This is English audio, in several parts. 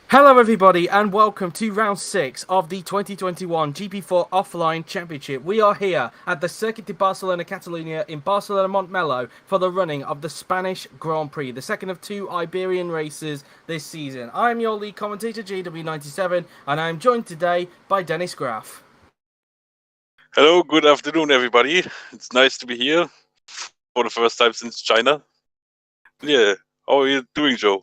Hello, everybody, and welcome to round 6 of the 2021 GP4 Offline Championship. We are here at the Circuit de Barcelona Catalunya in Barcelona Montmello for the running of the Spanish Grand Prix, the second of two Iberian races this season. I'm your lead commentator, JW97, and I'm joined today by Dennis Graff. Hello, good afternoon, everybody. It's nice to be here for the first time since China. Yeah, how are you doing, Joe?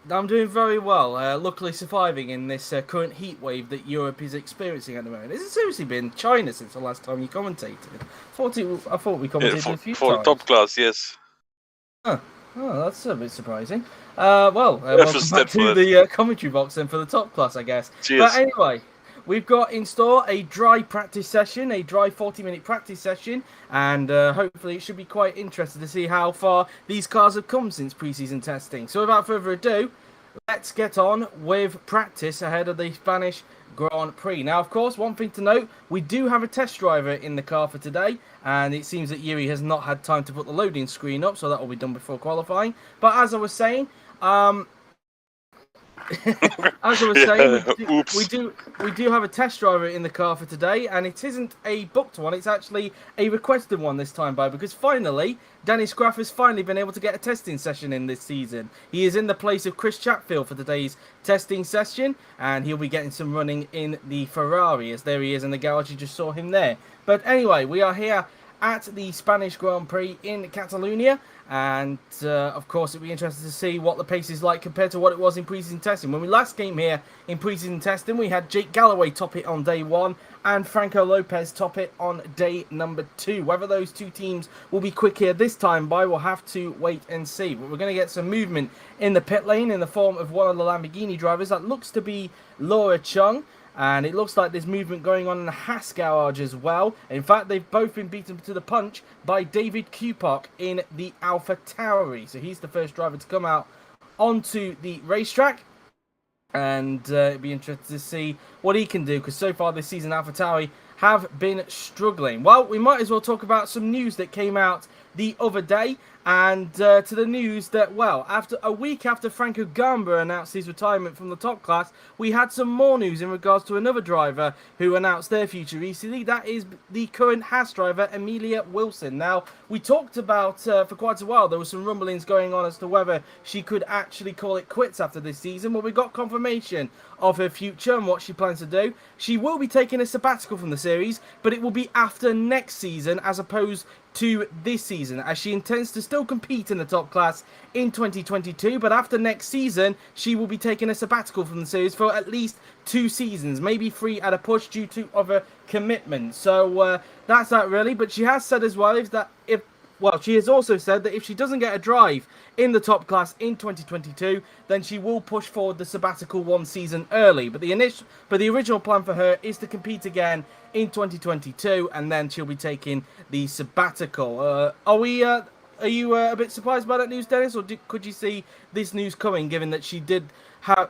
I'm doing very well, luckily surviving in this current heat wave that Europe is experiencing at the moment. Has it seriously been China since the last time you commentated? I thought we commentated a few for times. the top class, yes. Huh. Oh, that's a bit surprising. Welcome back to the commentary box then for the top class, I guess. Cheers. But anyway, we've got in store a dry practice session, a dry 40-minute practice session, and hopefully it should be quite interesting to see how far these cars have come since pre-season testing. So without further ado, let's get on with practice ahead of the Spanish Grand Prix. Now, of course, one thing to note, we do have a test driver in the car for today, and it seems that Yuri has not had time to put the loading screen up, so that will be done before qualifying. But as I was saying, we do have a test driver in the car for today, and it isn't a booked one, it's actually a requested one this time, because finally, Dennis Graff has finally been able to get a testing session in this season. He is in the place of Chris Chatfield for today's testing session, and he'll be getting some running in the Ferrari, as there he is in the garage, you just saw him there. But anyway, we are here at the Spanish Grand Prix in Catalonia, and of course it'll be interesting to see what the pace is like compared to what it was in pre-season testing. When we last came here in pre-season testing, we had Jake Galloway top it on day 1 and Franco Lopez top it on day number 2. Whether those two teams will be quick here this time by, we'll have to wait and see. But we're going to get some movement in the pit lane in the form of one of the Lamborghini drivers. That looks to be Laura Chung. And it looks like there's movement going on in the Haas garage as well. In fact, they've both been beaten to the punch by David Kupak in the Alpha Tauri. So he's the first driver to come out onto the racetrack. And it'd be interesting to see what he can do, because so far this season Alpha Tauri have been struggling. Well, we might as well talk about some news that came out the other day, and to the news that, well, after a week after Franco Gamba announced his retirement from the top class, we had some more news in regards to another driver who announced their future recently. That is the current Haas driver, Amelia Wilson. Now, we talked about for quite a while, there were some rumblings going on as to whether she could actually call it quits after this season. Well, we got confirmation of her future and what she plans to do. She will be taking a sabbatical from the series, but it will be after next season as opposed to this season, as she intends to still compete in the top class in 2022, but after next season she will be taking a sabbatical from the series for at least 2 seasons, maybe 3 at a push due to other commitments. So that's that really. But she has said as well she has also said that if she doesn't get a drive in the top class in 2022, then she will push forward the sabbatical 1 season early. But the original plan for her is to compete again in 2022, and then she'll be taking the sabbatical. Are you a bit surprised by that news, Dennis, or could you see this news coming, given that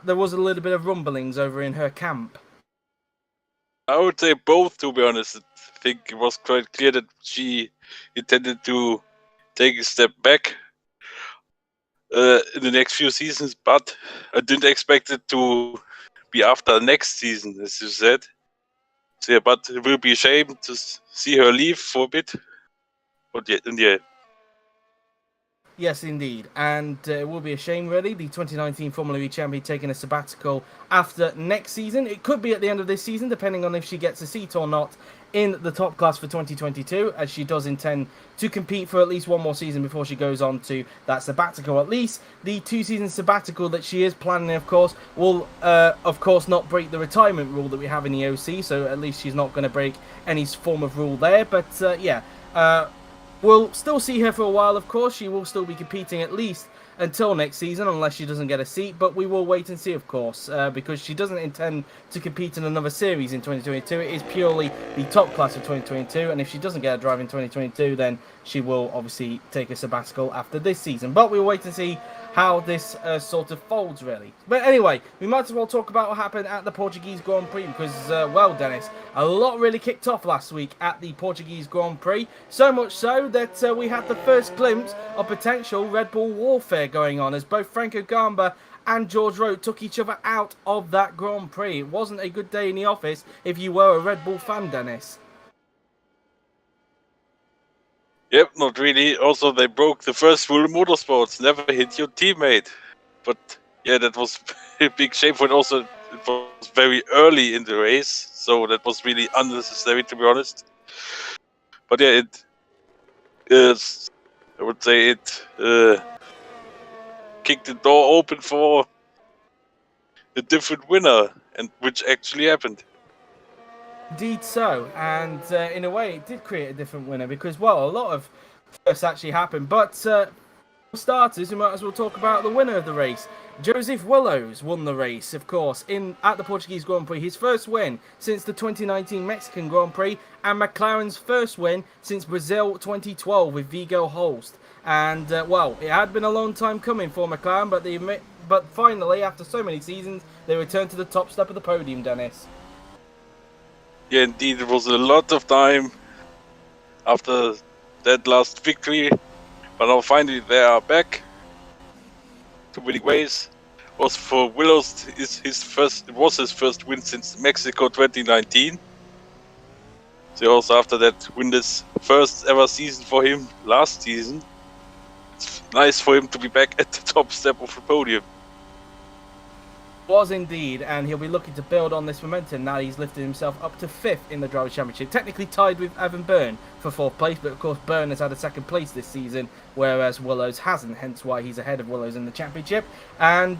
there was a little bit of rumblings over in her camp? I would say both, to be honest. I think it was quite clear that she intended to take a step back in the next few seasons, but I didn't expect it to be after next season, as you said. So yeah, but it will be a shame to see her leave for a bit. But yeah. Yes, indeed. And it will be a shame, really. The 2019 Formula E champion taking a sabbatical after next season. It could be at the end of this season, depending on if she gets a seat or not in the top class for 2022, as she does intend to compete for at least 1 more season before she goes on to that sabbatical. At least the 2-season sabbatical that she is planning, of course, will, of course, not break the retirement rule that we have in the OC, so at least she's not going to break any form of rule there. But, we'll still see her for a while, of course. She will still be competing at least until next season, unless she doesn't get a seat. But we will wait and see, of course, because she doesn't intend to compete in another series in 2022. It is purely the top class of 2022. And if she doesn't get a drive in 2022, then she will obviously take a sabbatical after this season. But we'll wait and see how this sort of folds, really. But anyway, we might as well talk about what happened at the Portuguese Grand Prix because, well, Dennis, a lot really kicked off last week at the Portuguese Grand Prix. So much so that we had the first glimpse of potential Red Bull warfare going on as both Franco Gamba and George Rote took each other out of that Grand Prix. It wasn't a good day in the office if you were a Red Bull fan, Dennis. Yep, not really. Also, they broke the first rule in motorsports: never hit your teammate. But yeah, that was a big shame for it. Also, it was very early in the race, so that was really unnecessary, to be honest. But yeah, it is. I would say it kicked the door open for a different winner, and which actually happened. Indeed so, and in a way it did create a different winner because, well, a lot of firsts actually happened. But for starters, we might as well talk about the winner of the race. Joseph Willows won the race, of course, at the Portuguese Grand Prix. His first win since the 2019 Mexican Grand Prix, and McLaren's first win since Brazil 2012 with Vigo Holst. And, well, it had been a long time coming for McLaren, but finally, after so many seasons, they returned to the top step of the podium, Dennis. Yeah, indeed, it was a lot of time after that last victory, but now finally they are back to winning ways. Was for Willows it was his first win since Mexico 2019. So also after that win this first ever season for him last season. It's nice for him to be back at the top step of the podium. Was indeed, and he'll be looking to build on this momentum now he's lifted himself up to 5th in the Drivers' Championship, technically tied with Evan Byrne for 4th place, but of course Byrne has had a 2nd place this season, whereas Willows hasn't, hence why he's ahead of Willows in the championship. And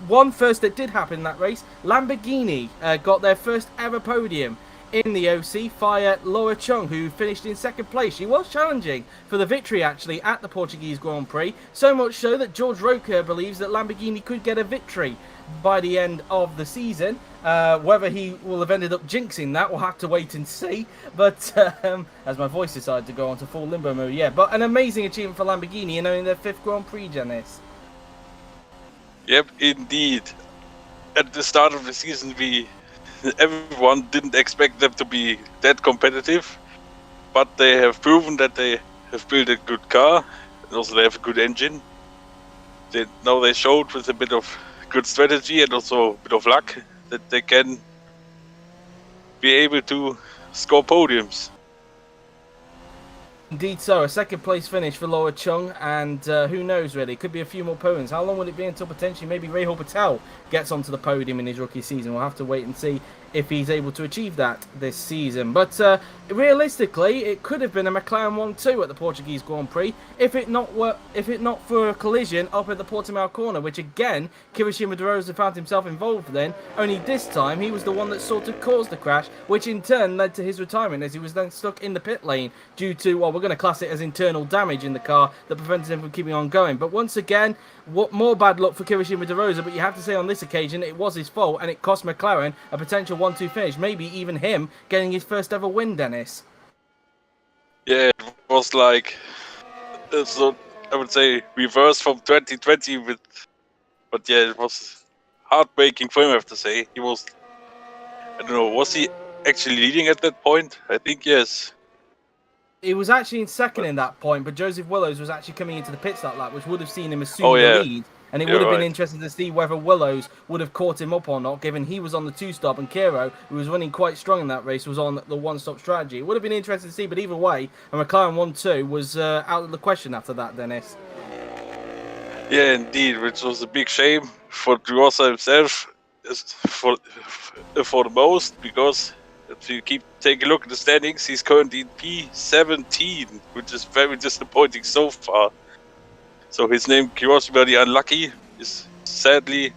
one first that did happen in that race, Lamborghini got their first ever podium in the OC via Laura Chung, who finished in 2nd place. She was challenging for the victory, actually, at the Portuguese Grand Prix, so much so that George Roker believes that Lamborghini could get a victory by the end of the season. Whether he will have ended up jinxing that, we'll have to wait and see. But as my voice decided to go on to full limbo mode, yeah. But an amazing achievement for Lamborghini in owning their 5th Grand Prix, Janice. Yep, indeed. At the start of the season, everyone didn't expect them to be that competitive, but they have proven that they have built a good car, and also they have a good engine. Now they showed with a bit of good strategy and also a bit of luck that they can be able to score podiums. Indeed so, a 2nd place finish for Laura Chung, and who knows really, could be a few more podiums. How long will it be until potentially maybe Rahul Patel gets onto the podium in his rookie season? We'll have to wait and see if he's able to achieve that this season. But realistically, it could have been a McLaren 1-2 at the Portuguese Grand Prix if it not for a collision up at the Portimao corner, which again Kirishima De Rosa found himself involved in. Only this time he was the one that sort of caused the crash, which in turn led to his retirement as he was then stuck in the pit lane due to, well, we're going to class it as internal damage in the car that prevented him from keeping on going. But once again, what more bad luck for Kirishima De Rosa, but you have to say on this occasion it was his fault and it cost McLaren a potential 1-2 finish, maybe even him getting his first ever win, Dennis. Yeah, it was like, so I would say reverse from 2020 but yeah, it was heartbreaking for him, I have to say. He was, I don't know, was he actually leading at that point? I think yes. He was actually in 2nd in that point, but Joseph Willows was actually coming into the pits that lap, which would have seen him assume the lead. And it would have been interesting to see whether Willows would have caught him up or not, given he was on the 2-stop and Kiro, who was running quite strong in that race, was on the 1-stop strategy. It would have been interesting to see, but either way, a McLaren 1-2 was out of the question after that, Dennis. Yeah, indeed, which was a big shame for De Rosa himself, for the most, because if you take a look at the standings, he's currently in P17, which is very disappointing so far. So his name, Kirishima the Unlucky, is sadly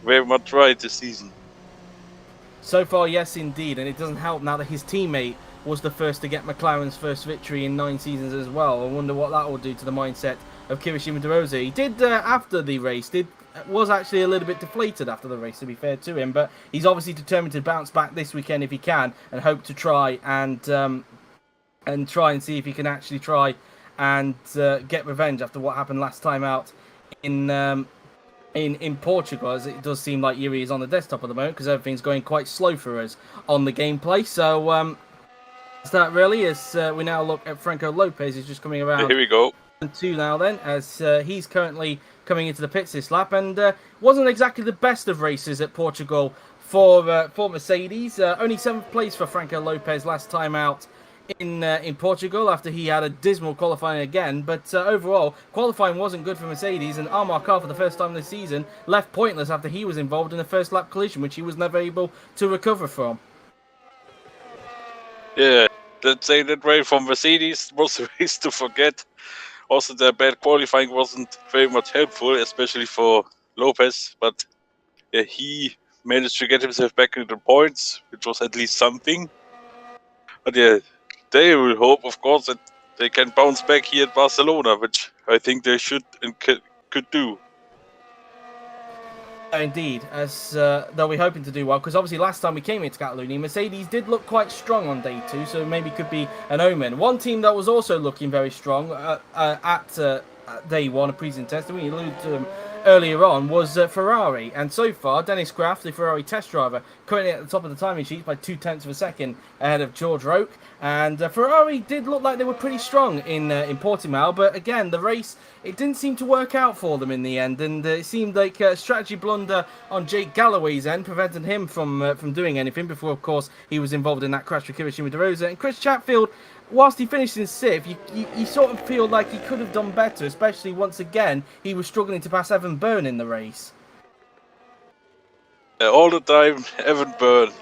very much right this season. So far, yes, indeed, and it doesn't help now that his teammate was the first to get McLaren's first victory in 9 seasons as well. I wonder what that will do to the mindset of Kirishima De Rosa. He did, after the race, was actually a little bit deflated after the race, to be fair to him, but he's obviously determined to bounce back this weekend if he can and hope to try and and try and see if he can actually try and get revenge after what happened last time out in Portugal, as it does seem like Yuri is on the desktop at the moment because everything's going quite slow for us on the gameplay. So that really is. We now look at Franco Lopez, who's just coming around. Here we go. 2 now then, as he's currently coming into the pits this lap, and wasn't exactly the best of races at Portugal for Mercedes. Only 7th place for Franco Lopez last time out in Portugal after he had a dismal qualifying again. But overall, qualifying wasn't good for Mercedes, and Armar Carr for the first time this season left pointless after he was involved in a first lap collision, which he was never able to recover from. Yeah, let's say that way from Mercedes was a race to forget. Also, their bad qualifying wasn't very much helpful, especially for Lopez. But yeah, he managed to get himself back into the points, which was at least something. But yeah, they will hope, of course, that they can bounce back here at Barcelona, which I think they should and could do. Indeed, as they'll be hoping to do well, because obviously last time we came into Catalunya, Mercedes did look quite strong on day 2, so maybe could be an omen. One team that was also looking very strong at day 1 of Prix test, and we alluded to them earlier on, was Ferrari. And so far, Dennis Graff, the Ferrari test driver, currently at the top of the timing sheet by 0.2 of a second ahead of George Roque. And Ferrari did look like they were pretty strong in Portimao, but again, the race, it didn't seem to work out for them in the end, and it seemed like a strategy blunder on Jake Galloway's end prevented him from doing anything before, of course, he was involved in that crash with Kirishima De Rosa. And Chris Chatfield, whilst he finished in 6th, you sort of feel like he could have done better, especially once again he was struggling to pass Evan Byrne in the race. All the time, Evan Byrne.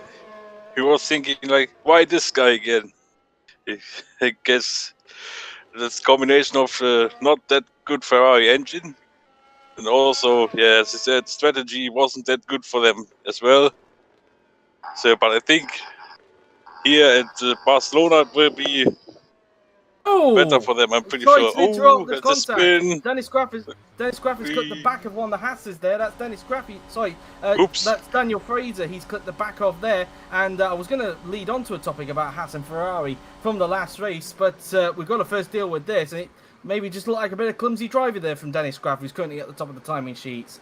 He was thinking like, why this guy again? I guess this combination of not that good Ferrari engine, and also, yeah, as I said, strategy wasn't that good for them as well. So, but I think here at Barcelona it will be better for them. I'm pretty sure. Oh, there's that's a spin. Dennis Graff has cut the back of one of the Hasses there. That's Dennis Graff. Oops. That's Daniel Fraser. He's cut the back of there. And I was going to lead on to a topic about Haas and Ferrari from the last race, but we've got to first deal with this. And it maybe just looked like a bit of clumsy driving there from Dennis Graff, who's currently at the top of the timing sheets.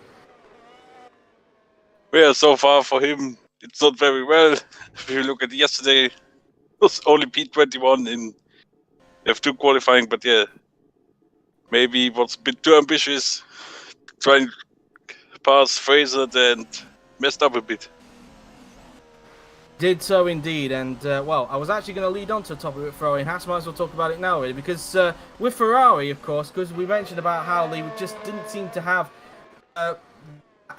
Well, so far for him, it's not very well. If you look at yesterday, it was only P21 in F2 qualifying, but yeah, maybe it was a bit too ambitious, trying to pass Fraser and messed up a bit. Did so indeed, and well, I was actually going to lead on to a topic with Ferrari and Haas. Might as well talk about it now, really, because with Ferrari, of course, because we mentioned about how they just didn't seem to have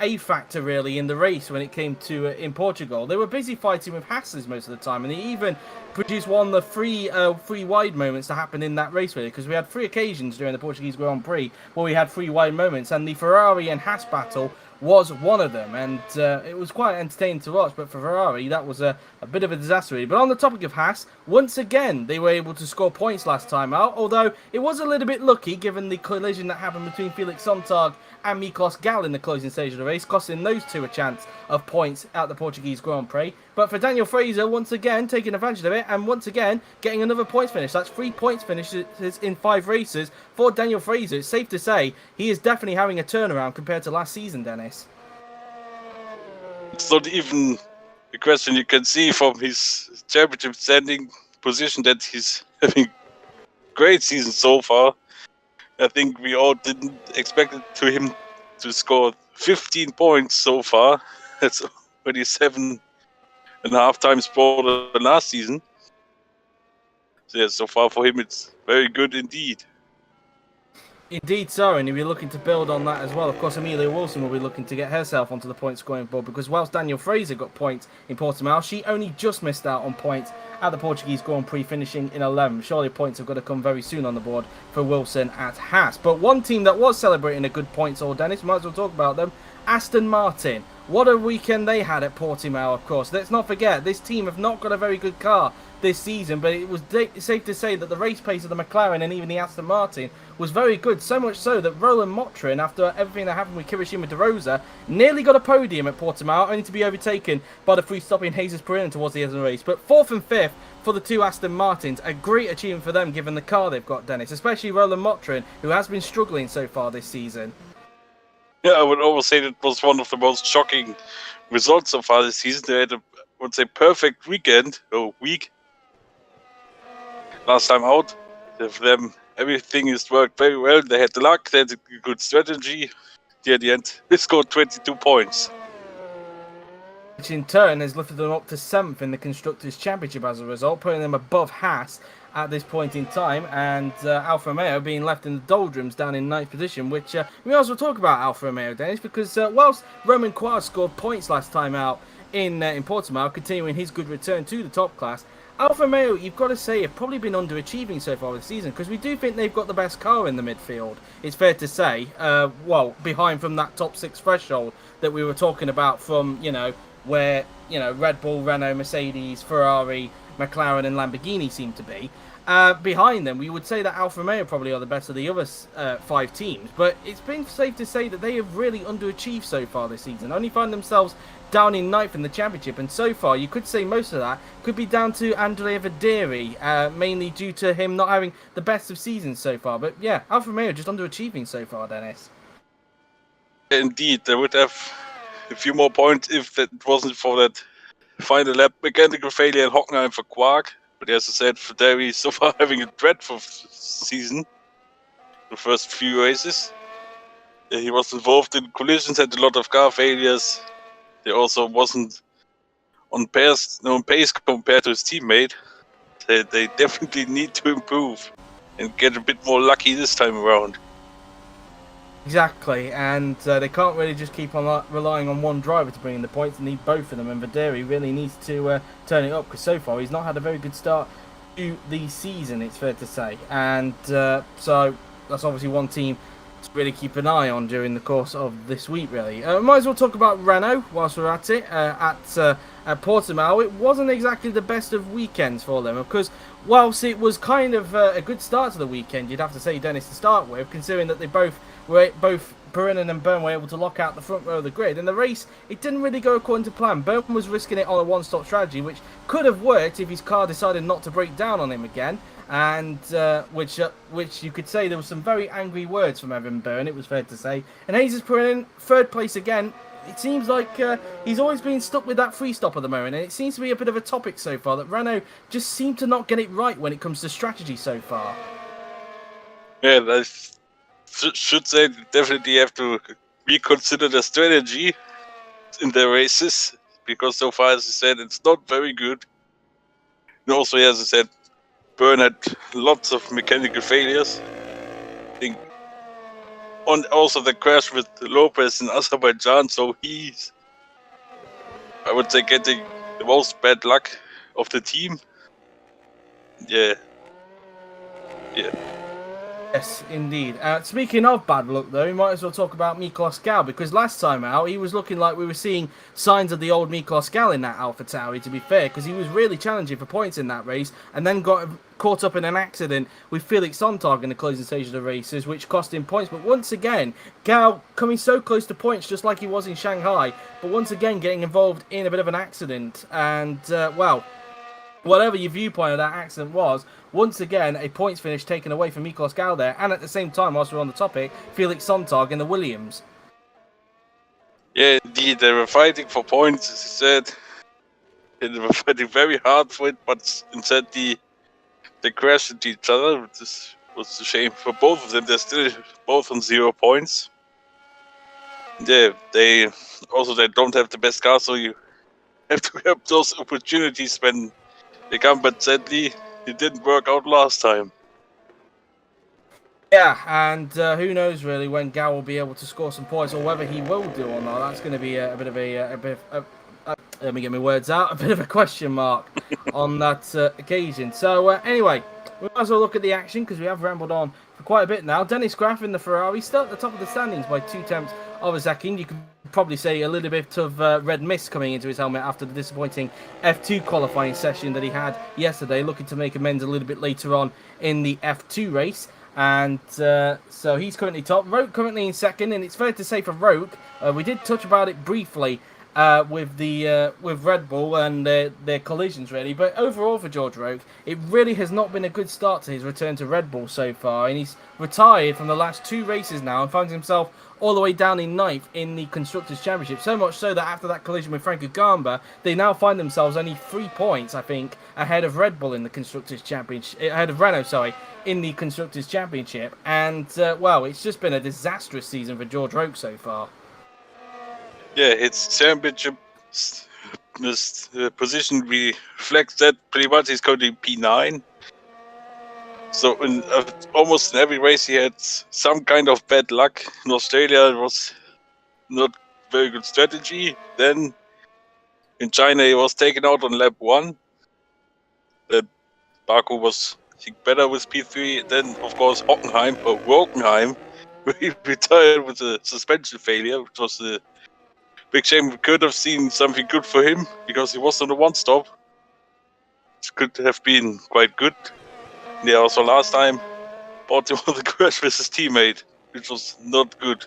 a factor really in the race when it came to in Portugal. They were busy fighting with Haas's most of the time, and they even produced one of the three wide moments to happen in that race, really, because we had 3 occasions during the Portuguese Grand Prix where we had 3 wide moments, and the Ferrari and Haas battle was one of them, and it was quite entertaining to watch. But for Ferrari, that was a bit of a disaster, really. But on the topic of Haas, once again, they were able to score points last time out, although it was a little bit lucky given the collision that happened between Felix Sontag and Miklos Gal in the closing stage of the race, costing those 2 a chance of points at the Portuguese Grand Prix. But for Daniel Fraser, once again, taking advantage of it, and once again, getting another points finish. That's 3 points finishes in 5 races for Daniel Fraser. It's safe to say he is definitely having a turnaround compared to last season, Dennis. It's not even a question. You can see from his championship standing position that he's having a great season so far. I think we all didn't expect it to him to score 15 points so far. That's already 7.5 times more than last season. So yeah, so far for him it's very good indeed. Indeed so, and if you're looking to build on that as well, of course Amelia Wilson will be looking to get herself onto the point scoring board, because whilst Daniel Fraser got points in Portimao, she only just missed out on points at the Portuguese Grand Prix, finishing in 11th. Surely points have got to come very soon on the board for Wilson at Haas. But one team that was celebrating a good points haul, Dennis, might as well talk about them, Aston Martin. What a weekend they had at Portimao, of course. Let's not forget, this team have not got a very good car this season, but it was safe to say that the race pace of the McLaren and even the Aston Martin was very good, so much so that Roland Motrin, after everything that happened with Kirishima de Rosa, nearly got a podium at Portimao, only to be overtaken by the free-stopping Jesus Perrin towards the end of the race. But 4th and 5th for the two Aston Martins, a great achievement for them given the car they've got, Dennis, especially Roland Motrin, who has been struggling so far this season. Yeah, I would almost say that was one of the most shocking results so far this season. They had perfect weekend or week last time out. For them, everything has worked very well. They had the luck, they had a good strategy. At the end, they scored 22 points. Which in turn has lifted them up to 7th in the Constructors' Championship as a result, putting them above Haas at this point in time, and Alfa Romeo being left in the doldrums down in 9th position, which we also talk about Alfa Romeo, Dennis, because whilst Romain Quart scored points last time out in Portimao, continuing his good return to the top class, Alfa Romeo, you've got to say, have probably been underachieving so far this season, because we do think they've got the best car in the midfield. It's fair to say, well, behind from that top 6 threshold that we were talking about from, where, Red Bull, Renault, Mercedes, Ferrari, McLaren and Lamborghini seem to be. Behind them, we would say that Alfa Romeo probably are the best of the other 5 teams, but it's been safe to say that they have really underachieved so far this season, only find themselves down in 9th in the championship, and so far you could say most of that could be down to Andrea Verderi, mainly due to him not having the best of seasons so far. But yeah, Alfa Romeo just underachieving so far, Dennis. Indeed, they would have a few more points if that wasn't for that final lap mechanical failure in Hockenheim for Quark. But as I said, Verderi so far having a dreadful season. The first few races, he was involved in collisions, had a lot of car failures. He also wasn't on pace compared to his teammate. They definitely need to improve and get a bit more lucky this time around. Exactly, and they can't really just keep on relying on one driver to bring in the points. They need both of them, and Verderi really needs to turn it up, because so far he's not had a very good start to the season, it's fair to say. And so that's obviously one team to really keep an eye on during the course of this week, really. Might as well talk about Renault whilst we're at it. At Portimao, it wasn't exactly the best of weekends for them, because whilst it was kind of a good start to the weekend, you'd have to say, Dennis, to start with, considering that they both Perrin and Byrne were able to lock out the front row of the grid. In the race, it didn't really go according to plan. Byrne was risking it on a one-stop strategy, which could have worked if his car decided not to break down on him again. And which you could say there were some very angry words from Evan Byrne, it was fair to say. And Jesus Perrin, 3rd place again. It seems like he's always been stuck with that free stop at the moment, and it seems to be a bit of a topic so far that Renault just seem to not get it right when it comes to strategy so far. Yeah, I should say they definitely have to reconsider the strategy in their races, because so far, as I said, it's not very good. And also, as I said, Byrne had lots of mechanical failures. I think on also the crash with Lopez in Azerbaijan, so he's, I would say, getting the most bad luck of the team. Yeah. Yes, indeed. Speaking of bad luck, though, we might as well talk about Miklos Gal, because last time out, he was looking like we were seeing signs of the old Miklos Gal in that AlphaTauri, to be fair, because he was really challenging for points in that race, and then got caught up in an accident with Felix Sontag in the closing stage of the races, which cost him points. But once again, Gal coming so close to points, just like he was in Shanghai, but once again getting involved in a bit of an accident, and, well, whatever your viewpoint of that accident was, once again, a points finish taken away from Miklos Gal there, and at the same time, whilst we're on the topic, Felix Sontag in the Williams. Yeah, indeed, they were fighting for points, as you said. They were fighting very hard for it, but instead they crashed into each other. This was a shame for both of them. They're still both on 0 points. Yeah, they don't have the best car, so you have to have those opportunities when they come, but sadly, it didn't work out last time. Yeah, and who knows really when Gal will be able to score some points, or whether he will do or not. That's going to be a bit of let me get my words out, a bit of a question mark on that occasion. So anyway, we might as well look at the action, because we have rambled on for quite a bit now. Dennis Graff in the Ferrari still at the top of the standings by 2 tenths of a second. You can probably say a little bit of red mist coming into his helmet after the disappointing F2 qualifying session that he had yesterday, looking to make amends a little bit later on in the F2 race. And so he's currently top. Roke currently in second, and it's fair to say for Roke, we did touch about it briefly with Red Bull and their collisions really, but overall for George Roke, it really has not been a good start to his return to Red Bull so far, and he's retired from the last 2 races now and finds himself all the way down in 9th in the Constructors' Championship, so much so that after that collision with Franco Lopez, they now find themselves only 3 points, I think, ahead of Red Bull in the Constructors' Championship, ahead of Renault, sorry, in the Constructors' Championship, and, well, it's just been a disastrous season for George Roke so far. Yeah, its championship position reflects that pretty much. He's currently P9. So in almost in every race he had some kind of bad luck. In Australia it was not very good strategy. Then in China he was taken out on lap 1. Then Baku was, I think, better with P3. Then of course Hockenheim he retired with a suspension failure, which was a big shame. We could have seen something good for him because he was on the 1-stop. It could have been quite good. Yeah, also last time bought him on the crash with his teammate, which was not good.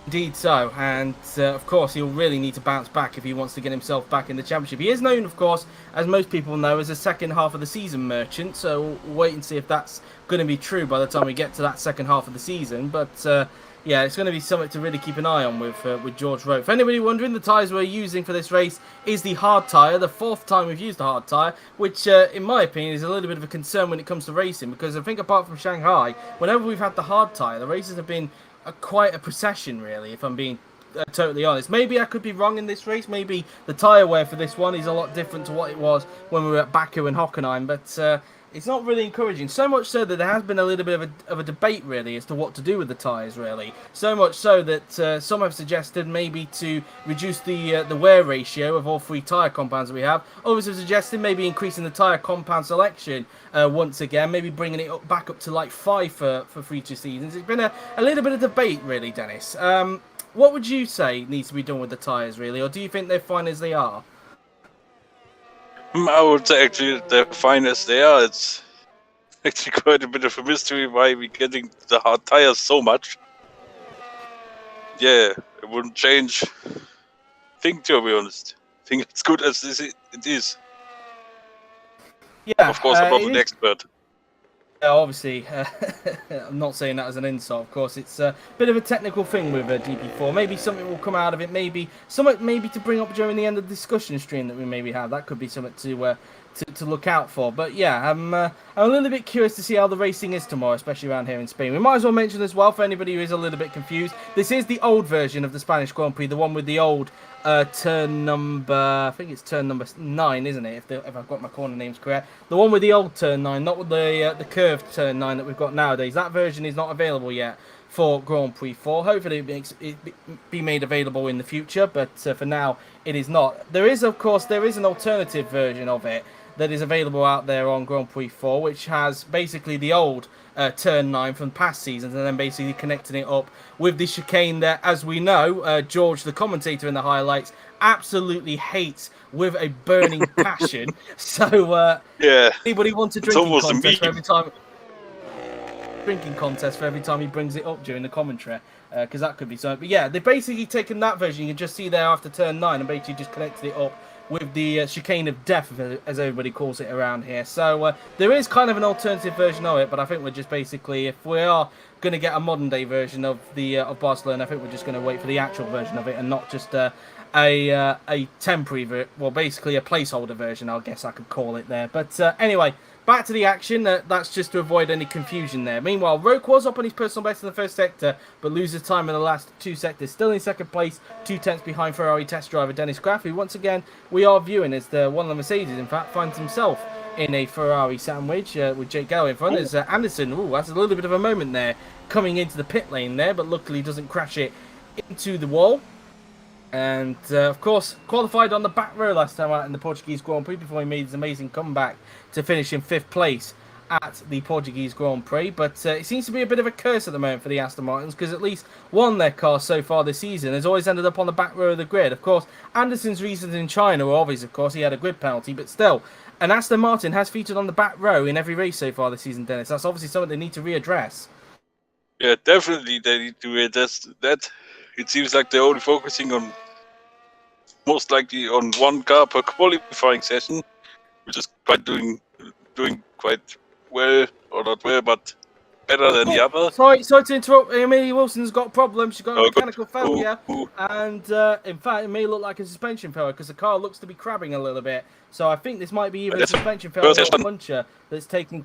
Indeed so, and of course he'll really need to bounce back if he wants to get himself back in the championship. He is known, of course, as most people know, as a second half of the season merchant, so we'll wait and see if that's going to be true by the time we get to that second half of the season, but yeah, it's going to be something to really keep an eye on with George Roke. For anybody wondering, the tyres we're using for this race is the hard tyre, the 4th time we've used the hard tyre, which in my opinion is a little bit of a concern when it comes to racing, because I think apart from Shanghai, whenever we've had the hard tyre, the races have been quite a procession really, if I'm being totally honest. Maybe I could be wrong in this race, maybe the tyre wear for this one is a lot different to what it was when we were at Baku and Hockenheim, but it's not really encouraging. So much so that there has been a little bit of a debate, really, as to what to do with the tyres, really. So much so that some have suggested maybe to reduce the wear ratio of all 3 tyre compounds that we have. Others have suggested maybe increasing the tyre compound selection once again, maybe bringing it back up to like 5 for future seasons. It's been a little bit of debate, really, Dennis. What would you say needs to be done with the tyres, really, or do you think they're fine as they are? I would say actually they're fine as they are. It's actually quite a bit of a mystery why we're getting the hard tires so much. Yeah, it wouldn't change thing, to be honest. I think it's good as it is. Yeah, of course, I'm not an expert. Obviously, I'm not saying that as an insult. Of course, it's a bit of a technical thing with GP4. Maybe something will come out of it. Maybe something to bring up during the end of the discussion stream that we maybe have. That could be something to look out for. But yeah, I'm a little bit curious to see how the racing is tomorrow, especially around here in Spain. We might as well mention as well, for anybody who is a little bit confused, this is the old version of the Spanish Grand Prix, the one with the old turn number, I think it's turn number 9, isn't it? If I've got my corner names correct, the one with the old turn 9, not with the curved turn 9 that we've got nowadays. That version is not available yet for Grand Prix 4. Hopefully it be made available in the future, but for now it is not. There is an alternative version of it that is available out there on Grand Prix 4, which has basically the old turn 9 from past seasons, and then basically connecting it up with the chicane that, as we know, George, the commentator in the highlights, absolutely hates with a burning passion. So, yeah, anybody wants a drinking contest for every time he brings it up during the commentary, because that could be something. But yeah, they've basically taken that version you can just see there after turn 9 and basically just connected it up with the chicane of death, as everybody calls it around here. So there is kind of an alternative version of it, but I think we're just basically, if we are going to get a modern day version of the of Barcelona, I think we're just going to wait for the actual version of it and not just a temporary, well, basically a placeholder version, I guess I could call it there. But anyway, back to the action. That's just to avoid any confusion there. Meanwhile, Roke was up on his personal best in the first sector, but loses time in the last 2 sectors. Still in second place, 2 tenths behind Ferrari test driver Dennis Graff, who once again we are viewing as one of the Mercedes, in fact, finds himself in a Ferrari sandwich with Jake Galloway in front. There's Anderson. Ooh, that's a little bit of a moment there, coming into the pit lane there, but luckily doesn't crash it into the wall. And, of course, qualified on the back row last time out in the Portuguese Grand Prix before he made his amazing comeback to finish in 5th place at the Portuguese Grand Prix, but it seems to be a bit of a curse at the moment for the Aston Martins, because at least one of their cars so far this season has always ended up on the back row of the grid. Of course, Anderson's reasons in China were obvious, of course, he had a grid penalty, but still, an Aston Martin has featured on the back row in every race so far this season, Dennis. That's obviously something they need to readdress. Yeah, definitely they need to readjust that. It seems like they're only focusing on, most likely, on one car per qualifying session, which is quite doing quite well, or not well, but better than the other. Sorry to interrupt. Amelia Wilson's got a problem. She's got a mechanical good. failure. Ooh. And in fact, it may look like a suspension failure because the car looks to be crabbing a little bit. So I think this might be either a suspension failure or a puncher that's taking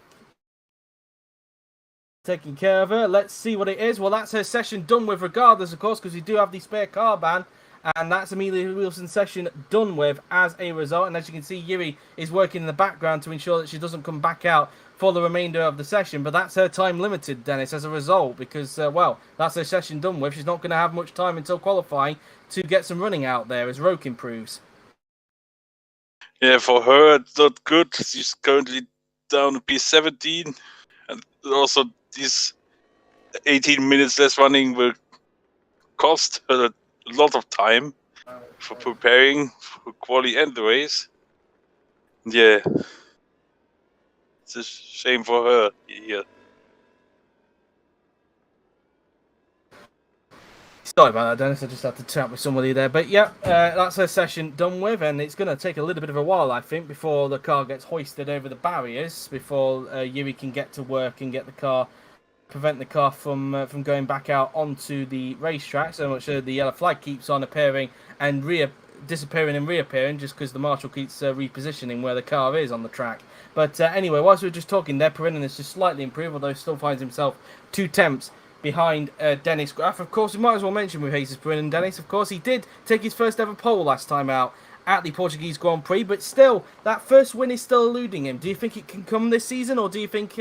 care of her. Let's see what it is. Well, that's her session done with regardless, of course, because we do have the spare car ban. And that's Amelia Wilson's session done with as a result. And as you can see, Yuri is working in the background to ensure that she doesn't come back out for the remainder of the session. But that's her time limited, Dennis, as a result, because, well, that's her session done with. She's not going to have much time until qualifying to get some running out there as Roke improves. Yeah, for her, it's not good. She's currently down to P17. And also, these 18 minutes less running will cost her a lot of time for preparing for quali and the race. Yeah, it's a shame for her here. Sorry about that, Dennis. I just had to chat with somebody there. But yeah, that's her session done with, and it's going to take a little bit of a while, I think, before the car gets hoisted over the barriers, before Yuri can get to work and prevent the car from going back out onto the racetrack. So much the yellow flag keeps on appearing and disappearing and reappearing, just because the marshal keeps repositioning where the car is on the track. But anyway, whilst we were just talking there, Perrin has just slightly improved, although still finds himself 2/10 behind Dennis Graff. Of course, we might as well mention with Jesus Perrin and Dennis, of course, he did take his first ever pole last time out at the Portuguese Grand Prix, but still, that first win is still eluding him. Do you think it can come this season, or do you think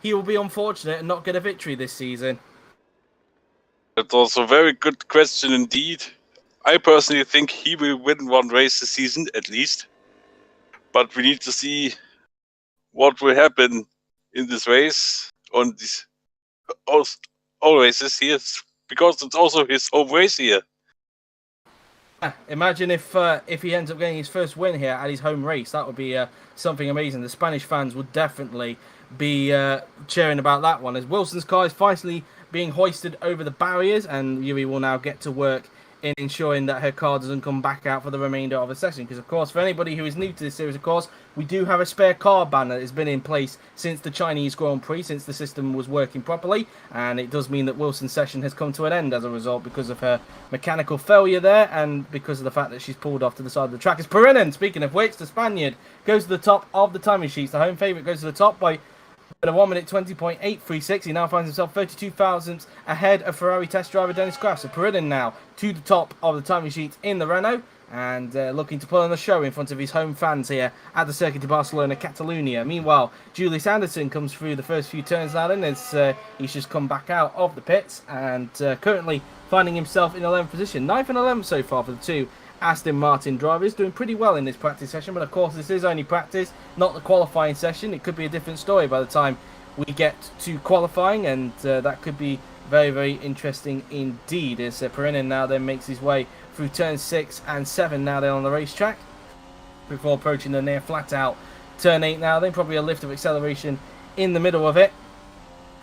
he will be unfortunate and not get a victory this season? That's also a very good question indeed. I personally think he will win one race this season, at least. But we need to see what will happen in this race, on these all races here, because it's also his home race here. Imagine if he ends up getting his first win here at his home race. That would be something amazing. The Spanish fans would definitely be cheering about that one, as Wilson's car is finally being hoisted over the barriers, and Yuri will now get to work in ensuring that her car doesn't come back out for the remainder of the session. Because, of course, for anybody who is new to this series, of course, we do have a spare car ban that has been in place since the Chinese Grand Prix, since the system was working properly. And it does mean that Wilson's session has come to an end as a result because of her mechanical failure there and because of the fact that she's pulled off to the side of the track. It's Perrin, speaking of which, the Spaniard goes to the top of the timing sheets. The home favourite goes to the top by at a 1 minute 20.836. He now finds himself 32 thousandths ahead of Ferrari test driver Dennis Graff. So Perrin now to the top of the timing sheets in the Renault, and looking to put on the show in front of his home fans here at the Circuit de Barcelona, Catalunya. Meanwhile, Julius Anderson comes through the first few turns now then, as he's just come back out of the pits, and currently finding himself in 11th position. 9th and 11th so far for the two Aston Martin drivers, doing pretty well in this practice session, but of course this is only practice, not the qualifying session. It could be a different story by the time we get to qualifying, and that could be very, very interesting indeed, as Perrin now then makes his way through turn 6 and 7 now then on the racetrack, before approaching the near flat out turn 8 now then, probably a lift of acceleration in the middle of it.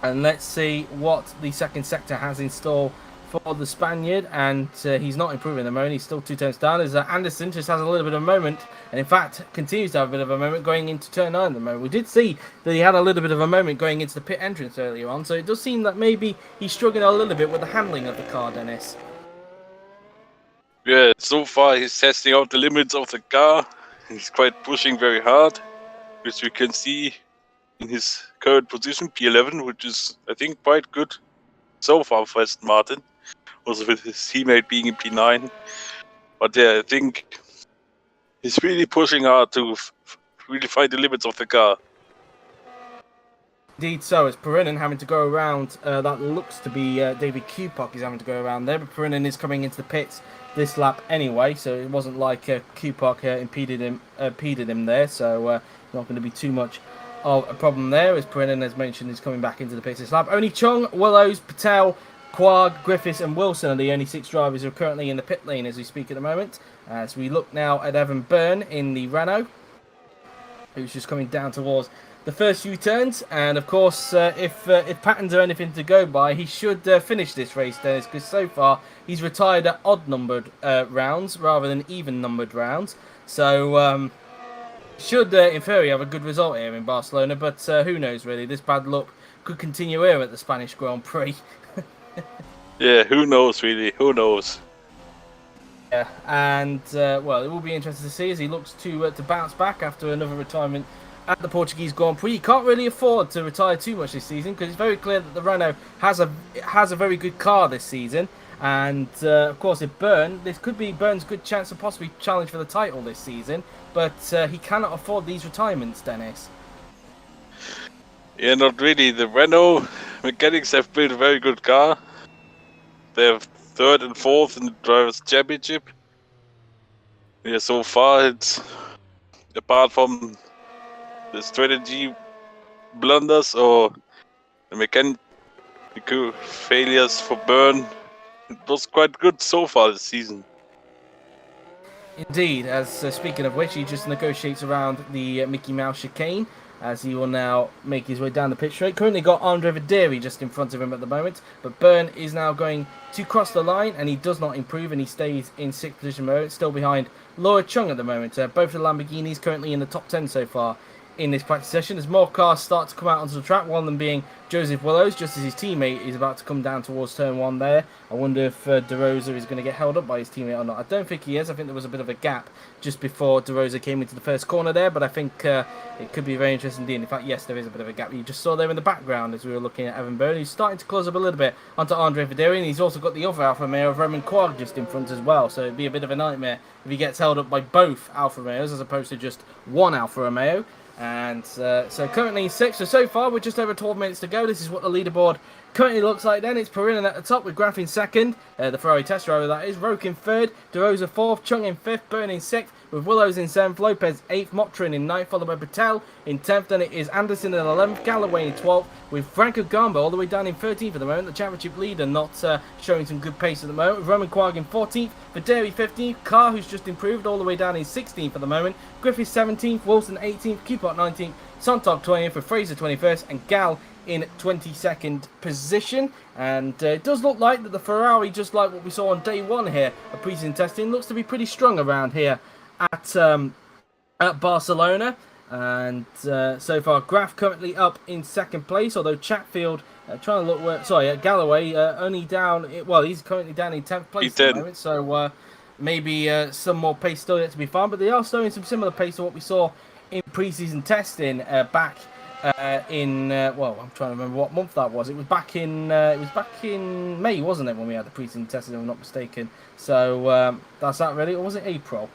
And let's see what the second sector has in store for the Spaniard, and he's not improving at the moment. He's still 2 turns down, as Anderson just has a little bit of a moment, and in fact continues to have a bit of a moment going into turn 9 at the moment. We did see that he had a little bit of a moment going into the pit entrance earlier on, so it does seem that maybe he's struggling a little bit with the handling of the car, Dennis. Yeah, so far he's testing out the limits of the car. He's quite pushing very hard, which we can see in his current position, P11, which is, I think, quite good so far for Aston Martin. Also with his teammate being in P9. But yeah, I think he's really pushing hard to really find the limits of the car. Indeed so, as Perrin having to go around, that looks to be David Kupak is having to go around there, but Perrin is coming into the pits this lap anyway, so it wasn't like Kupak impeded him there, so not going to be too much of a problem there, as Brennan has mentioned, is coming back into the pits this lap. Only Chung, Willows, Patel, Quag, Griffiths and Wilson are the only 6 drivers who are currently in the pit lane as we speak at the moment. As we look now at Evan Byrne in the Renault, who's just coming down towards the first few turns. And of course, if patterns are anything to go by, he should finish this race, Dennis, because so far he's retired at odd-numbered rounds rather than even-numbered rounds. So should, in theory, have a good result here in Barcelona. But who knows, really? This bad luck could continue here at the Spanish Grand Prix. Yeah, who knows, really? Who knows? Yeah, and well, it will be interesting to see as he looks to bounce back after another retirement at the Portuguese Grand Prix. He can't really afford to retire too much this season because it's very clear that the Renault has a very good car this season. And of course, if Byrne, this could be Byrne's good chance to possibly challenge for the title this season, but he cannot afford these retirements, Dennis. Yeah, not really. The Renault mechanics have built a very good car. They have 3rd and 4th in the Drivers' Championship. Yeah, so far it's, apart from the strategy blunders or the mechanical failures for Byrne, it was quite good so far this season. Indeed, as speaking of which, he just negotiates around the Mickey Mouse chicane as he will now make his way down the pit straight. Currently got Andre Videri just in front of him at the moment, but Byrne is now going to cross the line and he does not improve and he stays in 6th position mode, still behind Laura Chung at the moment. Both the Lamborghinis currently in the top 10 so far in this practice session as more cars start to come out onto the track, one of them being Joseph Willows, just as his teammate is about to come down towards turn 1 there. I wonder if De Rosa is going to get held up by his teammate or not. I don't think he is. I think there was a bit of a gap just before De Rosa came into the first corner there, but I think it could be very interesting indeed. In fact, yes, there is a bit of a gap. You just saw there in the background as we were looking at Evan Byrne. He's starting to close up a little bit onto Andre Videri, and he's also got the other Alfa Romeo of Roman Quag just in front as well, so it'd be a bit of a nightmare if he gets held up by both Alfa Romeos as opposed to just one Alfa Romeo. And so currently in 6th. So far we're just over 12 minutes to go. This is what the leaderboard currently looks like then. It's Perrin at the top with Graf in 2nd, the Ferrari test driver that is, Roque in 3rd, De Rosa 4th, Chung in 5th, Byrne in 6th, with Willows in 7th, Lopez 8th, Motrin in 9th, followed by Patel in 10th, then it is Anderson in 11th, Galloway in 12th, with Franco Gamba all the way down in 13th at the moment, the championship leader not showing some good pace at the moment, with Roman Quag in 14th, Videri 15th, Carr, who's just improved, all the way down in 16th at the moment, Griffiths 17th, Wilson 18th, Cupart 19th, Sontag 20th, with Fraser 21st, and Gal in 22nd position. And it does look like that the Ferrari, just like what we saw on day 1 here of pre-season testing, looks to be pretty strong around here at Barcelona. And so far Graf currently up in 2nd place, although Chatfield trying to look where, Galloway only down, well, he's currently down in 10th place at the moment, so maybe some more pace still yet to be found, but they are showing some similar pace to what we saw in pre-season testing back in well, I'm trying to remember what month that was. It was back in May, wasn't it, when we had the pre-season testing, if I'm not mistaken. So that's that really, or was it April?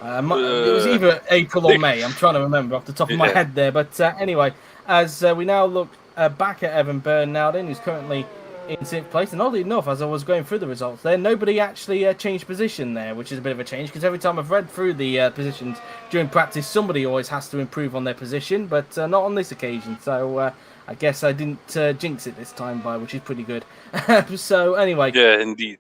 It was either April or May. I'm trying to remember off the top of my head there. But anyway, as we now look back at Evan Byrne now, then who's currently in 6th place, and oddly enough, as I was going through the results there, nobody actually changed position there, which is a bit of a change, because every time I've read through the positions during practice, somebody always has to improve on their position, but not on this occasion, so I guess I didn't jinx it this time, which is pretty good. So anyway, yeah, indeed.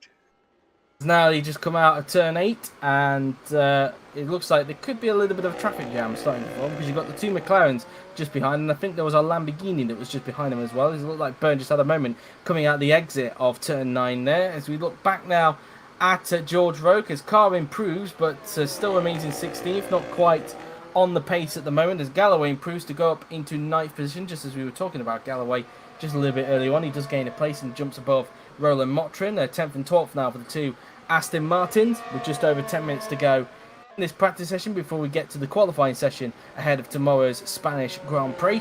Now he just come out of turn 8, and it looks like there could be a little bit of a traffic jam starting to form, because you've got the 2 McLarens just behind, and I think there was a Lamborghini that was just behind him as well. It looked like Byrne just had a moment coming out the exit of turn 9 there. As we look back now at George Roque, his car improves, but still remains in 16th, not quite on the pace at the moment, as Galloway improves to go up into 9th position, just as we were talking about Galloway just a little bit earlier on. He does gain a place and jumps above Roland Motrin. 10th and 12th now for the 2 Aston Martins, with just over 10 minutes to go in this practice session before we get to the qualifying session ahead of tomorrow's Spanish Grand Prix.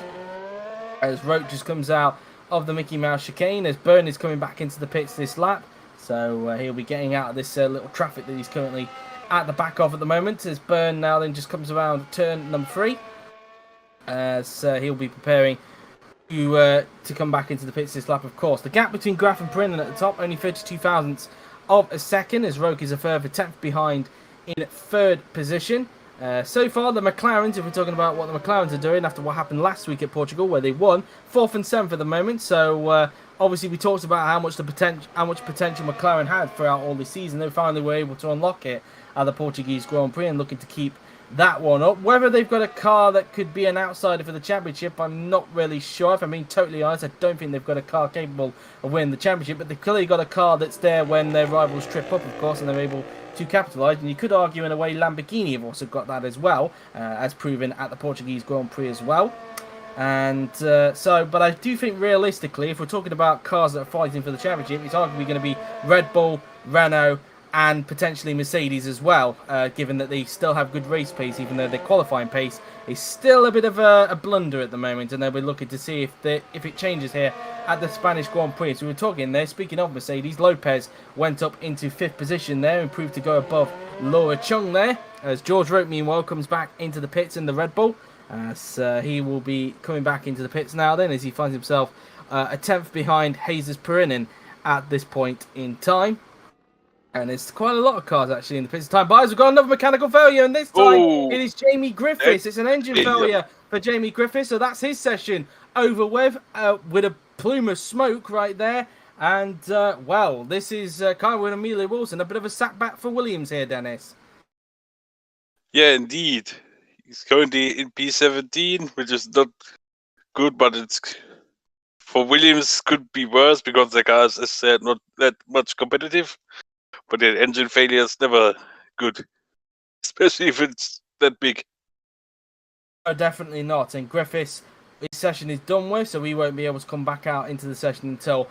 As Roque just comes out of the Mickey Mouse chicane, as Byrne is coming back into the pits this lap, so he'll be getting out of this little traffic that he's currently at the back of at the moment, as Byrne now then just comes around turn number 3, as he'll be preparing to come back into the pits this lap. Of course, the gap between Graf and Brennan at the top, only 32 thousandths of a second, as Roque is a further 10th behind in 3rd position. So far, the McLarens, if we're talking about what the McLarens are doing after what happened last week at Portugal, where they won 4th and 7th at the moment. So obviously, we talked about how much potential McLaren had throughout all this season. They finally were able to unlock it at the Portuguese Grand Prix and looking to keep that one up. Whether they've got a car that could be an outsider for the championship, I'm not really sure. If I'm being totally honest, I don't think they've got a car capable of winning the championship, but they've clearly got a car that's there when their rivals trip up, of course, and they're able to capitalise. And you could argue in a way Lamborghini have also got that as well, as proven at the Portuguese Grand Prix as well. And but I do think realistically, if we're talking about cars that are fighting for the championship, it's arguably going to be Red Bull, Renault, and potentially Mercedes as well, given that they still have good race pace, even though their qualifying pace is still a bit of a blunder at the moment, and they'll be looking to see if it changes here at the Spanish Grand Prix. So we're talking there, speaking of Mercedes, Lopez went up into 5th position there, improved to go above Laura Chung there, as George Roque, meanwhile, comes back into the pits in the Red Bull. So he will be coming back into the pits now then, as he finds himself a 10th behind Jesus Perinin at this point in time. And there's quite a lot of cars actually in the pits time. But we've got another mechanical failure, and this time it is Jamie Griffiths. It's an engine failure for Jamie Griffiths, so that's his session over with a plume of smoke right there. And, well, this is kind of with Amelia Wilson, a bit of a sackback for Williams here, Dennis. Yeah, indeed. He's currently in P17, which is not good, but it's for Williams could be worse because the car is, as said, not that much competitive. But the engine failure is never good, especially if it's that big. No, definitely not. And Griffiths, his session is done with, so we won't be able to come back out into the session until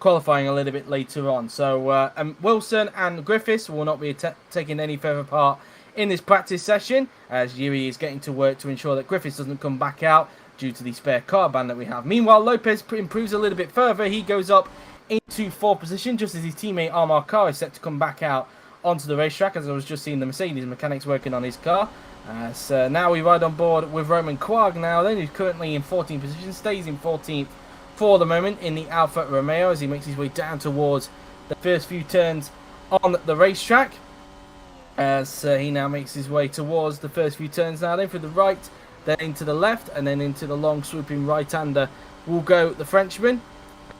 qualifying a little bit later on. So Wilson and Griffiths will not be taking any further part in this practice session, as Yuri is getting to work to ensure that Griffiths doesn't come back out due to the spare car ban that we have. Meanwhile, Lopez improves a little bit further. He goes up into 4th position, just as his teammate Amar Khan is set to come back out onto the racetrack, as I was just seeing the Mercedes mechanics working on his car. So now we ride on board with Roman Quagg now then, who's currently in 14th position, stays in 14th for the moment in the Alfa Romeo as he makes his way down towards the first few turns on the racetrack. As he now makes his way towards the first few turns now then, through the right, then into the left, and then into the long swooping right-hander will go the Frenchman.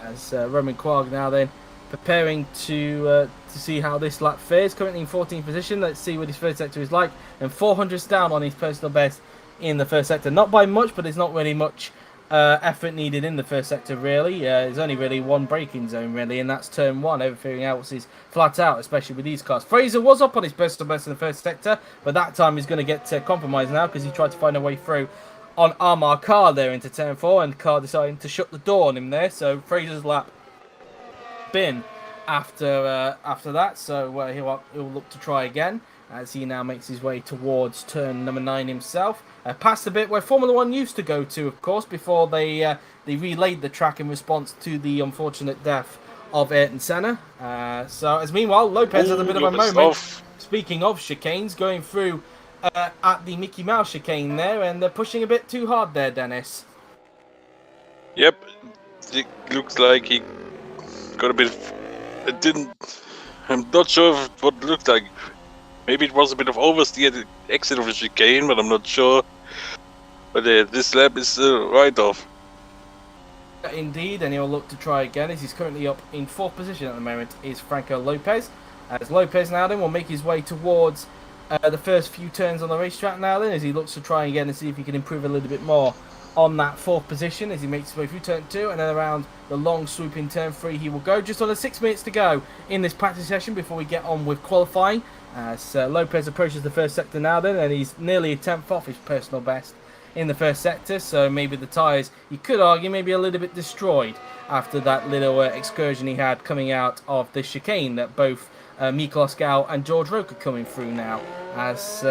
As Roman Quagg now then preparing to see how this lap fares. Currently in 14th position. Let's see what his first sector is like. And 400s down on his personal best in the first sector. Not by much, but there's not really much effort needed in the first sector really. There's only really one braking zone really, and that's turn 1. Everything else is flat out, especially with these cars. Fraser was up on his personal best in the first sector, but that time he's going to get compromised now because he tried to find a way through on Amar Khan there into turn 4, and Khan deciding to shut the door on him there. So Fraser's lap been after that. So he'll look to try again as he now makes his way towards turn number 9 himself. Past the bit where Formula 1 used to go to, of course, before they relayed the track in response to the unfortunate death of Ayrton Senna. So as meanwhile, Lopez had a bit of a moment. Speaking of chicanes, going through at the Mickey Mouse chicane there, and they're pushing a bit too hard there, Dennis. Yep, it looks like he got a bit I'm not sure what it looked like. Maybe it was a bit of oversteer at the exit of the chicane, but I'm not sure. But this lap is write-off. Indeed, and he'll look to try again as he's currently up in 4th position at the moment is Franco Lopez. As Lopez now then will make his way towards the first few turns on the racetrack now then, as he looks to try again and see if he can improve a little bit more on that 4th position as he makes his way through turn 2, and then around the long swooping turn 3 he will go. Just under 6 minutes to go in this practice session before we get on with qualifying. So Lopez approaches the first sector now then, and he's nearly a 10th off his personal best in the first sector, so maybe the tyres, you could argue, maybe a little bit destroyed after that little excursion he had coming out of the chicane that both Miklos Gal and George Roque are coming through now. As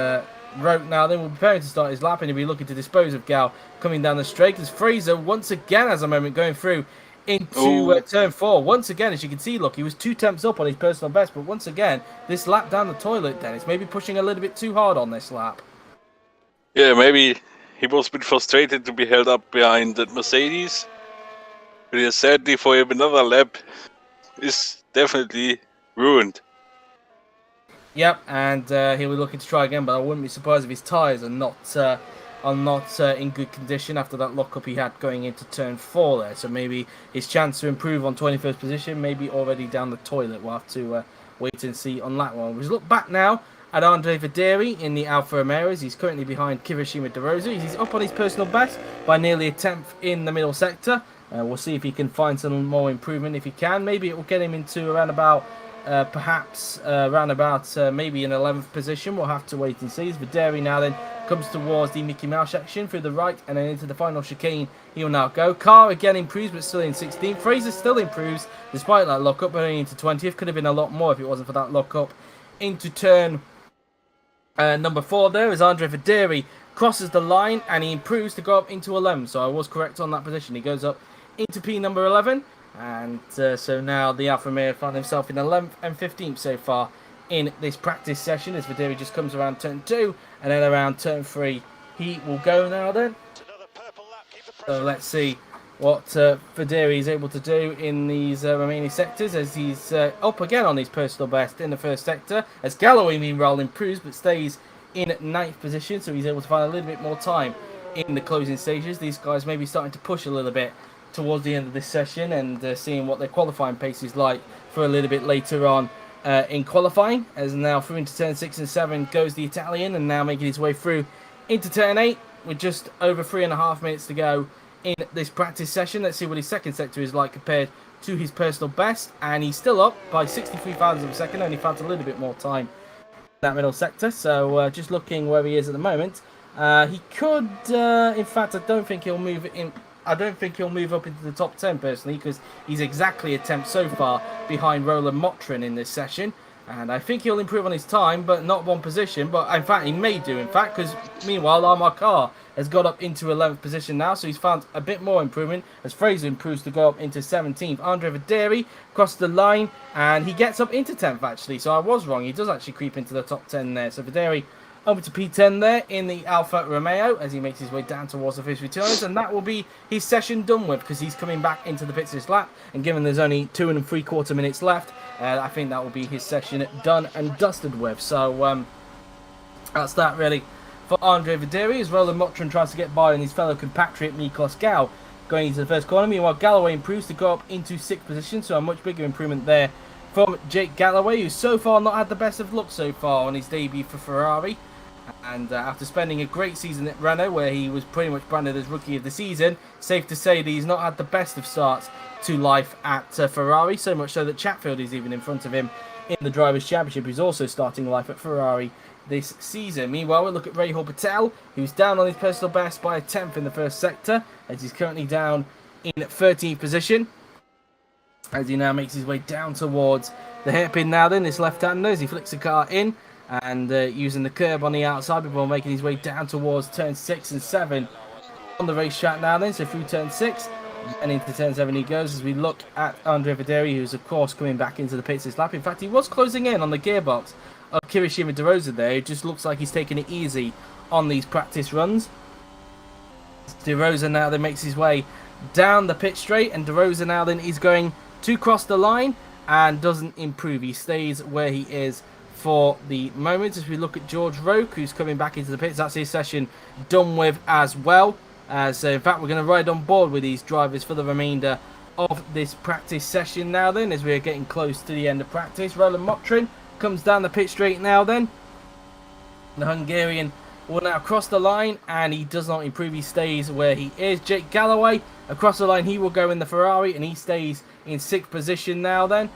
Roque now then will be preparing to start his lap, and he'll be looking to dispose of Gal coming down the straight, as Fraser once again has a moment going through into turn 4. Once again, as you can see, look, he was 2 tenths up on his personal best, but once again, this lap down the toilet, Dennis, maybe pushing a little bit too hard on this lap. Yeah, maybe he was a bit frustrated to be held up behind that Mercedes. But sadly for him, another lap is definitely ruined. Yep, and he'll be looking to try again, but I wouldn't be surprised if his tyres are not in good condition after that lockup he had going into turn 4 there. So maybe his chance to improve on 21st position may be already down the toilet. We'll have to wait and see on that one. We'll look back now at Andre Verderi in the Alfa Romeos. He's currently behind Kirishima De Rosa. He's up on his personal best by nearly a tenth in the middle sector. We'll see if he can find some more improvement. If he can, maybe it will get him into around about maybe an 11th position. We'll have to wait and see. As Verderi now then comes towards the Mickey Mouse section through the right and then into the final chicane. He'll now go. Carr again improves but still in 16th. Fraser still improves despite that lockup, but only into 20th. Could have been a lot more if it wasn't for that lockup into turn number 4 there as Andre Verderi crosses the line and he improves to go up into 11. So I was correct on that position. He goes up into P number 11. And so now the Alfa Romeo found himself in 11th and 15th so far in this practice session as Verderi just comes around turn 2 and then around turn 3 he will go now then. So let's see what Verderi is able to do in these remaining sectors as he's up again on his personal best in the first sector as Galloway meanwhile improves but stays in 9th position, so he's able to find a little bit more time in the closing stages. These guys may be starting to push a little bit towards the end of this session and seeing what their qualifying pace is like for a little bit later on in qualifying. As now through into turn 6 and 7 goes the Italian and now making his way through into turn 8 with just over 3.5 minutes to go in this practice session. Let's see what his second sector is like compared to his personal best, and he's still up by 63 thousandths of a second, only found a little bit more time in that middle sector. So just looking where he is at the moment, he could in fact I don't think he'll move up into the top 10 personally, because he's exactly a tenth so far behind Roland Motrin in this session. And I think he'll improve on his time, but not one position. But in fact, he may do, because meanwhile, Armar Carr has got up into 11th position now, so he's found a bit more improvement as Fraser improves to go up into 17th. Andre Verderi crosses the line, and he gets up into 10th, actually. So I was wrong. He does actually creep into the top 10 there. So Verderi over to P10 there in the Alfa Romeo as he makes his way down towards the fifth returns, and that will be his session done with, because he's coming back into the pits this lap, and given there's only 2 3/4 minutes left, I think that will be his session done and dusted with. So that's that really for Andre Verderi, as Roland Motrin tries to get by on his fellow compatriot Miklos Gau going into the first corner. Meanwhile, Galloway improves to go up into 6th position, so a much bigger improvement there from Jake Galloway, who's so far not had the best of luck so far on his debut for Ferrari. And after spending a great season at Renault, where he was pretty much branded as Rookie of the Season, safe to say that he's not had the best of starts to life at Ferrari, so much so that Chatfield is even in front of him in the Drivers' Championship, who's also starting life at Ferrari this season. Meanwhile, we'll look at Rahul Patel, who's down on his personal best by a tenth in the first sector, as he's currently down in 13th position, as he now makes his way down towards the hairpin now then, this left-hander, as he flicks the car in, and using the curb on the outside before making his way down towards turn 6 and 7 on the racetrack now then. So through turn 6 and into turn 7 he goes, as we look at Andre Verderi, who's of course coming back into the pits this lap. In fact, he was closing in on the gearbox of Kirishima De Rosa there. It just looks like he's taking it easy on these practice runs. De Rosa now then makes his way down the pit straight, and De Rosa now then is going to cross the line and doesn't improve. He stays where he is for the moment. As we look at George Roque, who's coming back into the pits, that's his session done with as well. As in fact, we're going to ride on board with these drivers for the remainder of this practice session now then, as we're getting close to the end of practice. Roland Motrin comes down the pit straight now then. The Hungarian will now cross the line, and he does not improve. He stays where he is. Jake Galloway across the line, he will go in the Ferrari, and he stays in 6th position now then.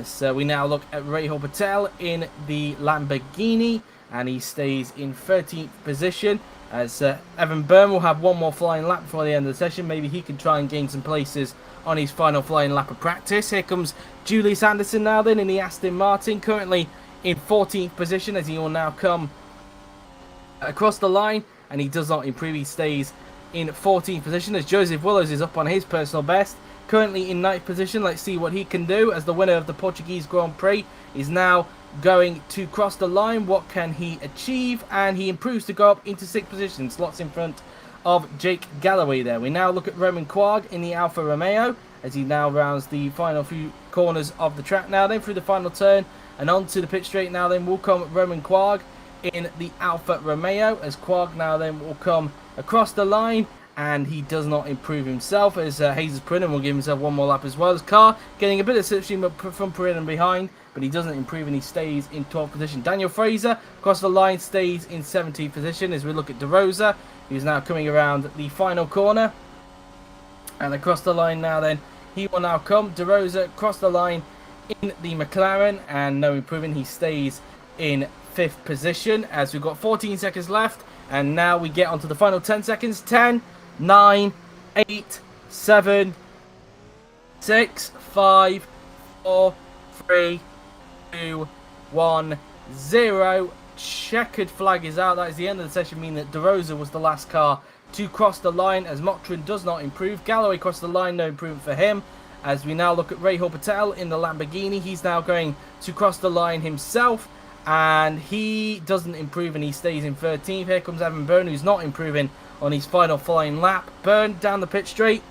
So we now look at Rahul Patel in the Lamborghini, and he stays in 13th position, as Evan Byrne will have one more flying lap before the end of the session. Maybe he can try and gain some places on his final flying lap of practice. Here comes Julius Anderson now then in the Aston Martin, currently in 14th position, as he will now come across the line, and he does not improve. He stays in 14th position, as Joseph Willows is up on his personal best, currently in 9th position. Let's see what he can do, as the winner of the Portuguese Grand Prix is now going to cross the line. What can he achieve? And he improves to go up into 6th position, slots in front of Jake Galloway there. We now look at Roman Quag in the Alfa Romeo, as he now rounds the final few corners of the track now then, through the final turn And onto the pit straight now then will come Roman Quarg in the Alfa Romeo, as Quarg now then will come across the line, and he does not improve himself, as Jesus Perinen will give himself one more lap as well. His car getting a bit of slipstream from Perinen behind, but he doesn't improve and he stays in 12th position. Daniel Fraser across the line stays in 17th position, as we look at De Rosa, who's now coming around the final corner. And across the line now then, he will now come. De Rosa across the line in the McLaren, and no improvement, he stays in 5th position, as we've got 14 seconds left, and now we get onto the final 10 seconds. 10, 9, 8, 7, 6, 5, 4, 3, 2, 1, 0. Checkered flag is out. That is the end of the session, meaning that De Rosa was the last car to cross the line, as Motrin does not improve. Galloway crossed the line, no improvement for him. As we now look at Rahul Patel in the Lamborghini, he's now going to cross the line himself, and he doesn't improve and he stays in 13th. Here comes Evan Byrne, who's not improving on his final flying lap. Byrne down the pit straight,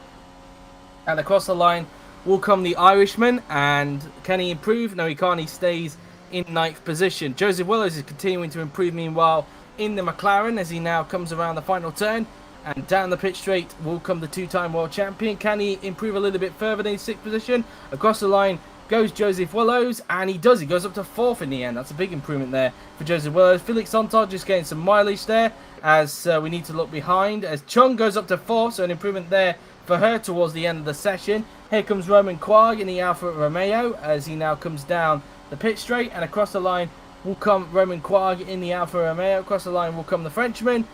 and across the line will come the Irishman. And can he improve? No, he can't. He stays in 9th position. Joseph Willows is continuing to improve meanwhile in the McLaren, as he now comes around the final turn. And down the pit straight will come the two-time world champion. Can he improve a little bit further than his 6th position? Across the line goes Joseph Willows, and he does. He goes up to 4th in the end. That's a big improvement there for Joseph Willows. Felix Sontag just getting some mileage there, as we need to look behind. As Chung goes up to 4th, so an improvement there for her towards the end of the session. Here comes Roman Quarg in the Alfa Romeo, as he now comes down the pit straight, and across the line will come Roman Quarg in the Alfa Romeo. Across the line will come the Frenchman,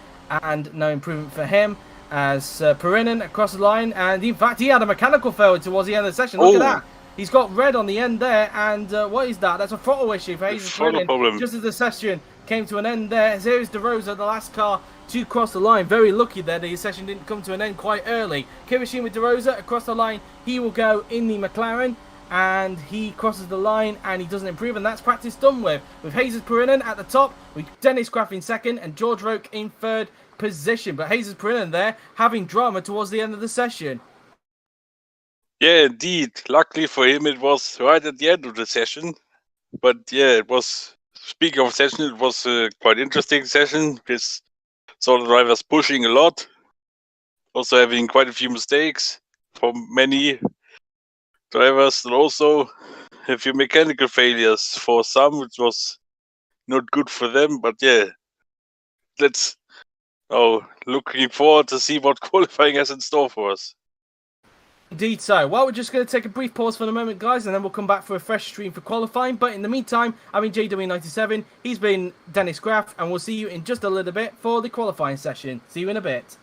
and no improvement for him, as Perinen across the line, and in fact he had a mechanical failure towards the end of the session. Look at that, he's got red on the end there, and what is that? That's a throttle issue for Jesus Perinen, just as the session came to an end there. Here is De Rosa, the last car to cross the line. Very lucky there the session didn't come to an end quite early. Kirishima with De Rosa across the line, he will go in the McLaren, and he crosses the line and he doesn't improve, and that's practice done with Jesus Perinen at the top, with Dennis Graff in 2nd and George Roque in 3rd position. But Jesus Perinen there having drama towards the end of the session. Yeah, indeed. Luckily for him, it was right at the end of the session. But yeah, it was, speaking of session, it was a quite interesting session, with sort of drivers pushing a lot, also having quite a few mistakes from many drivers, and also a few mechanical failures for some, which was not good for them. But yeah, let's looking forward to see what qualifying has in store for us. Indeed so. Well, we're just going to take a brief pause for the moment, guys, and then we'll come back for a fresh stream for qualifying. But in the meantime, I've been JW97, he's been Dennis Graff, and we'll see you in just a little bit for the qualifying session. See you in a bit.